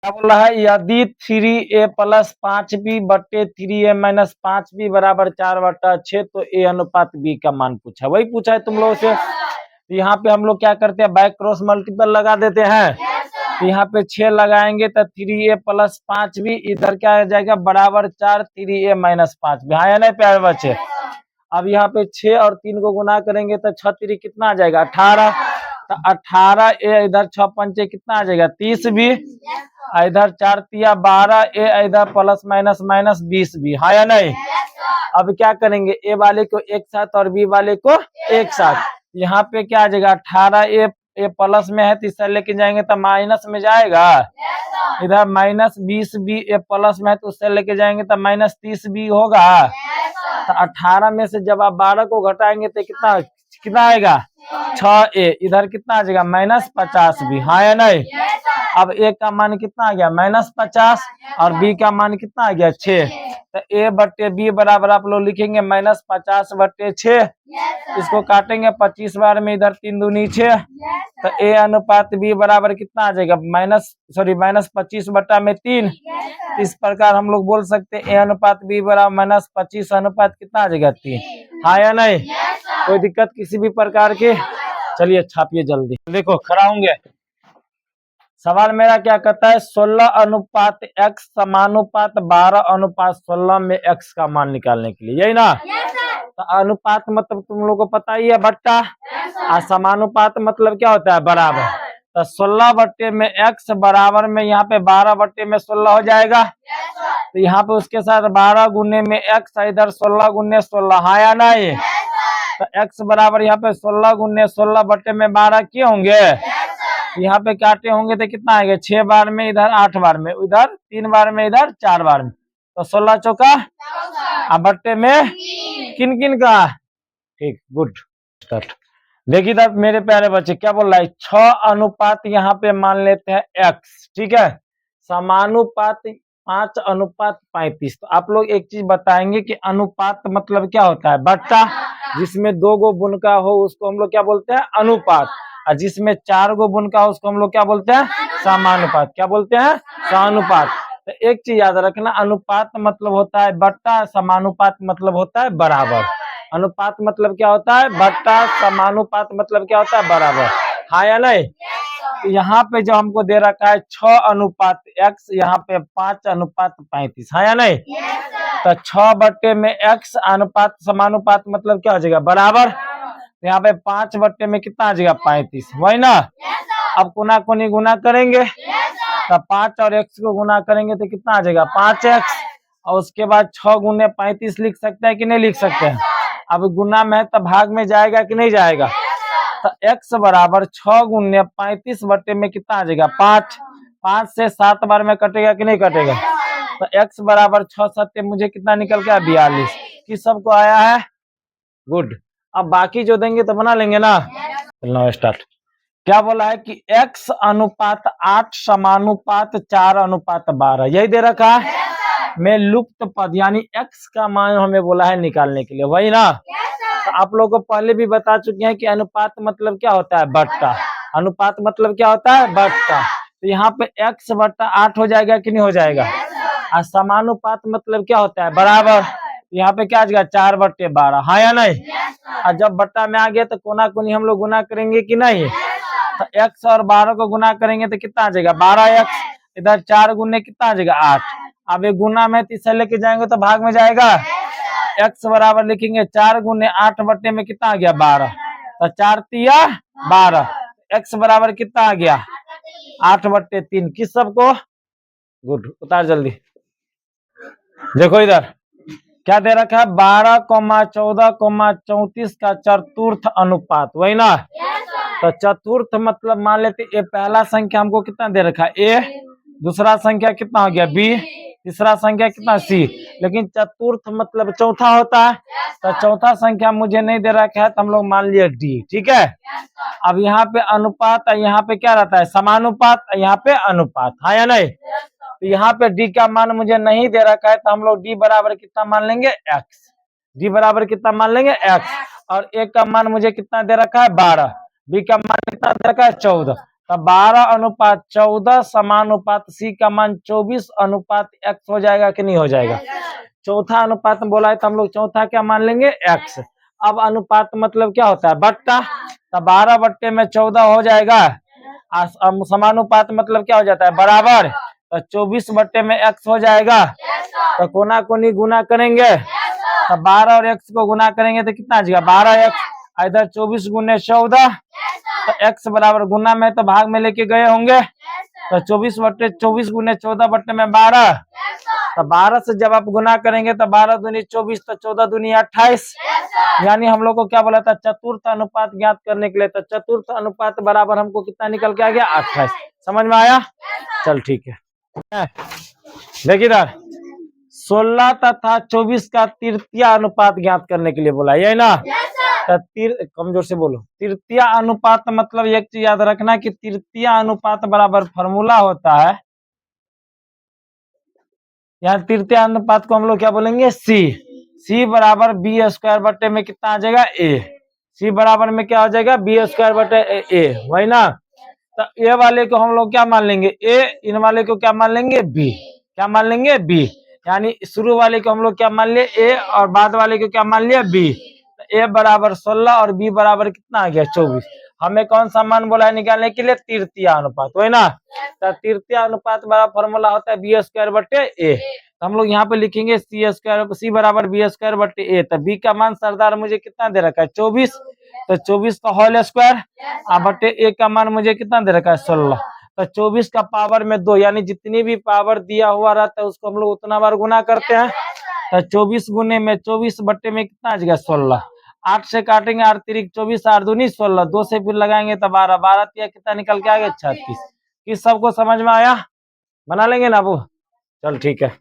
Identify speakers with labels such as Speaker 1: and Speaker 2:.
Speaker 1: क्या बोल रहा है, यदि 3a प्लस 5b बट्टे 3a माइनस 5b बराबर 4/6 तो a अनुपात b का मान पूछा, वही पूछा है तुम लोगों से। तो यहाँ पे हम लोग क्या करते हैं, बैक क्रॉस मल्टीपल लगा देते हैं। तो यहाँ पे 6 लगाएंगे तो 3a प्लस 5b इधर क्या आ जाएगा बराबर 4 3a माइनस 5b, हाँ या नहीं प्यारे बच्चे। अब यहाँ पे 6 और 3 को गुना करेंगे तो 6 3 कितना आ जाएगा 18, तो 18 ए इधर 6 पंचे कितना आ जाएगा 30 भी, इधर 4 तिया 12 ए इधर प्लस माइनस माइनस 20 भी, हाँ या नहीं। अब क्या करेंगे, ए वाले को एक साथ और बी वाले को एक साथ, यहाँ पे क्या आ जाएगा 18 ए प्लस में है तो इससे लेके जाएंगे तो माइनस में जाएगा, इधर माइनस 20 बी ए प्लस में है तो उससे लेके जाएंगे तो माइनस 30 बी होगा। तो 18 में से जब आप 12 को घटाएंगे तो कितना कितना आएगा 6a, इधर कितना आ जाएगा माइनस 50 भी, हाँ या नहीं। अब a का मान कितना आ गया माइनस 50 और b का मान कितना आ गया 6, तो a बट्टे b बराबर आप लोग लिखेंगे माइनस 50/6, इसको काटेंगे 25 बार में, इधर 3 दूनी 6, तो a अनुपात b बराबर कितना आ जाएगा माइनस 25/3। इस प्रकार हम लोग बोल सकते हैं a अनुपात b बराबर माइनस 25 अनुपात कितना आ जाएगा 3, हाँ या नहीं। कोई दिक्कत किसी भी प्रकार की। चलिए छापिए जल्दी, देखो खड़ा होंगे। सवाल मेरा क्या कहता है, 16 अनुपात x समानुपात 12 अनुपात 16 में x का मान निकालने के लिए, यही ना। तो अनुपात मतलब तुम लोग को पता ही है बट्टा, और समानुपात मतलब क्या होता है बराबर। तो 16 बट्टे में x बराबर में यहाँ पे 12 बट्टे में 16 हो जाएगा, तो यहाँ पे उसके साथ 12 गुने में x, इधर 16 गुने 16, हाँ या नहीं। तो x बराबर यहाँ पे 16 गुने 16 बट्टे में 12 किए होंगे, यहाँ पे काटे होंगे तो कितना आएगा 6 बार में, इधर 8 बार में, इधर 3 बार में, इधर 4 बार में, तो 16 चौका अब बट्टे में किन किन का, ठीक गुड स्टार्ट। देखिए तब मेरे प्यारे बच्चे क्या बोल रहा है, 6 अनुपात यहाँ पे मान लेते हैं x, ठीक है, समानुपात 5 अनुपात 35। तो आप लोग एक चीज बताएंगे कि अनुपात मतलब क्या होता है बट्टा, जिसमें 2 गो बुनका हो उसको हम लोग क्या बोलते हैं अनुपात, और जिसमें 4 गो बुनका हो उसको हम लोग क्या बोलते हैं समानुपात, क्या बोलते हैं समानुपात। तो एक चीज याद रखना, अनुपात मतलब होता है बट्टा, समानुपात मतलब होता है बराबर। अनुपात मतलब क्या होता है बट्टा, समानुपात मतलब क्या होता है बराबर, हाँ या नहीं। तो यहाँ पे जो हमको दे रखा है 6 अनुपात x, यहाँ पे 5 अनुपात 35, हाँ या नहीं। तो 6 बट्टे में x अनुपात समानुपात मतलब क्या हो जाएगा बराबर, यहाँ पे 5 बट्टे में कितना आ जाएगा 35, वही ना। अब गुना कोनी गुना करेंगे तो 5 और x को गुना करेंगे तो कितना आ जाएगा 5x, और उसके बाद 6 गुने 35 लिख सकते हैं कि नहीं लिख सकते हैं। अब गुना में तो भाग में जाएगा कि नहीं जाएगा, तो x बराबर 6 गुने 35 बट्टे में कितना आ जाएगा 5, 5 से 7 बार में कटेगा कि नहीं कटेगा, तो x बराबर 6 7 मुझे कितना निकल गया 42। किस सबको आया है, गुड। अब बाकी जो देंगे तो बना लेंगे ना, चलो स्टार्ट। क्या बोला है कि x अनुपात 8 समानुपात 4 अनुपात 12, यही दे रखा है में लुप्त पद, यानी x का मान हमें बोला है निकालने के लिए, वही ना। तो आप लोगों को पहले भी बता चुके हैं कि अनुपात मतलब क्या होता है बट्टा, अनुपात मतलब क्या होता है बट्टा। तो यहाँ पे x बट्टा 8 हो जाएगा कि नहीं हो जाएगा, और समानुपात मतलब क्या होता है बराबर, यहाँ पे क्या आ जाएगा 4 बट्टे 12, हाँ या नहीं। और जब बट्टा में आ गया तो कोना कोनी हम लोग गुना करेंगे कि नहीं, तो x और 12 को गुना करेंगे तो कितना आ जाएगा 12x, इधर 4 गुने कितना आ जाएगा 8, अब एक गुना में तीसरे लेके जाएंगे तो भाग में जाएगा, x बराबर लिखेंगे 4 गुने 8 बट्टे में कितना आ गया 12, तो 4 तिया 12, x बराबर कितना आ गया 8 बट्टे 3। किस सबको, गुड उतार जल्दी। देखो इधर क्या दे रखा है 12, 14, 34 का चतुर्थ अनुपात, वही ना। तो चतुर्थ मतलब मान लेते ये पहला संख्या हमको कितना दे रखा है a, दूसरा संख्या कितना हो गया b, तीसरा संख्या कितना c, लेकिन चतुर्थ मतलब चौथा होता है, तो चौथा संख्या मुझे नहीं दे रखा है तो हम लोग मान लिए d, ठीक है। अब यहाँ पे अनुपात, यहाँ पे क्या रहता है समानुपात, यहाँ पे अनुपात, हाँ या नहीं। तो यहाँ पे d का मान मुझे नहीं दे रखा है तो हम लोग d बराबर कितना मान लेंगे x, d बराबर कितना मान लेंगे x, और a का मान मुझे कितना दे रखा है 12, b का मान कितना दे रखा है 14, तो 12:14 समानुपात सी का मान 24:x हो जाएगा कि नहीं हो जाएगा? चौथा अनुपात में बोला है तो हम लोग चौथा क्या मान लेंगे? x। अब अनुपात मतलब क्या होता है? बट्टा। तो 12/14 हो जाएगा। समानुपात मतलब क्या हो जाता है? बराबर। तो 24 में x हो जाएगा। तो कोना कोनी गुना करेंगे तो 12 और x को गुना करेंगे तो कितना आ जाएगा? 12x। इधर 24 गुने 14 तो x बराबर गुना में तो भाग में लेके गए होंगे। तो 24 गुने 14 में 12। तो 12 से जब आप गुना करेंगे तो 12 दूनी 24 तो 14 दूनी 28। यानी हम लोग को क्या बोला था? चतुर्थ अनुपात ज्ञात करने के लिए। तो चतुर्थ अनुपात बराबर हमको कितना निकल के आ गया? 28। समझ में आया? चल ठीक है। देखिए इधर 16 तथा 24 का तृतीय अनुपात ज्ञात करने के लिए बोला, यही ना? तो कमजोर से बोलो। तृतीय अनुपात मतलब एक चीज याद रखना कि तृतीय अनुपात बराबर फॉर्मूला होता है। यहाँ तृतीय अनुपात को हम लोग क्या बोलेंगे? सी बराबर बी स्क्वायर बटे में कितना आ जाएगा? ए। सी बराबर में क्या हो जाएगा? बी स्क्वायर बटे ए, वही ना? तो ए वाले को हम लोग क्या मान लेंगे? ए। इन वाले को क्या मान लेंगे? बी। क्या मान लेंगे? बी। यानी शुरू वाले को हम लोग क्या मान लिए? ए, और बाद वाले को क्या मान लिया? बी। तो ए बराबर 16 और बी बराबर कितना आ गया? 24। हमें कौन सा मान बोला है निकालने के लिए? तृतीय अनुपात, वही ना? तो तृतीय अनुपात बराबर फॉर्मूला होता है बी स्क्वायर बटे ए। तो हम लोग यहाँ पे लिखेंगे सी बराबर बी स्क्वायर बटे ए। तो बी का मान सरदार मुझे कितना दे रखा है? 24। तो 24 का होल स्क्वायर बटे ए का मान मुझे कितना दे रखा है? 16। तो 24 का पावर में 2, यानी जितनी भी पावर दिया हुआ रहता है उसको हम लोग उतना बार गुना करते हैं। तो 24 गुने में 24 बटे में कितना आ जाएगा? 16। 8 से काटेंगे 8 तिरिक 24, 8 दूनी 16, 2 से फिर लगाएंगे तो 12, 12 तिया कितना निकल के आ गया? 36। किस सबको समझ में आया? बना लेंगे ना वो? चल ठीक है।